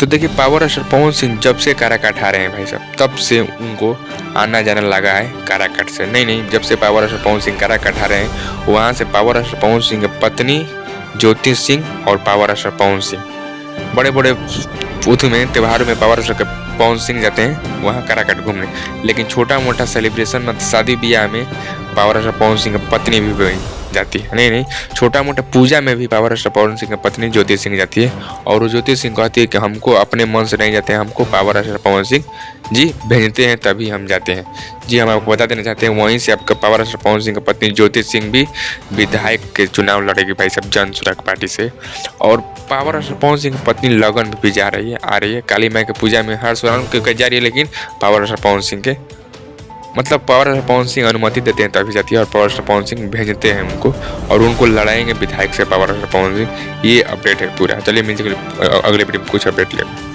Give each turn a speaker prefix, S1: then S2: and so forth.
S1: तो देखिए power star Pawan Singh जब से काराकाट आ रहे हैं भाई साहब, तब से उनको आना जाना लगा है काराकाट से। नहीं, जब से पावर स्टार पवन सिंह काराकाट आ रहे हैं, वहाँ से पावर स्टार पवन सिंह की पत्नी ज्योति सिंह और पावर स्टार पवन सिंह बड़े बड़े उथ में त्योहारों में पावर स्टार पवन सिंह जाते हैं वहाँ काराकाट घूमने। लेकिन छोटा मोटा सेलिब्रेशन में, शादी ब्याह में पावर स्टार पवन सिंह की पत्नी भी जाती है। नहीं, छोटा मोटा पूजा में भी पावर स्टार पवन सिंह की पत्नी ज्योति सिंह जाती है। और वो ज्योति सिंह कहती है कि हमको अपने मन से नहीं जाते हैं, हमको पावर स्टार पवन सिंह जी भेजते हैं तभी हम जाते हैं। जी, हम आपको बता देना चाहते हैं, वहीं से आपका पावर स्टार पवन सिंह की पत्नी ज्योति सिंह भी विधायक के चुनाव लड़ेगी भाई साहब, जन सुराग पार्टी से। और पावर स्टार पवन सिंह की पत्नी लगन में भी आ रही है काली माई की पूजा में हर स्वर्ण के जा रही है। लेकिन पावर स्टार पवन सिंह के मतलब पावर स्टार पवन सिंह अनुमति देते हैं तभी जाती है, और पावर स्टार पवन सिंह भेजते हैं उनको, और उनको लड़ाएंगे विधायक से पावर स्टार पवन सिंह। ये अपडेट है पूरा। चलिए मिलते अगले वीडियो में कुछ अपडेट लेंगे।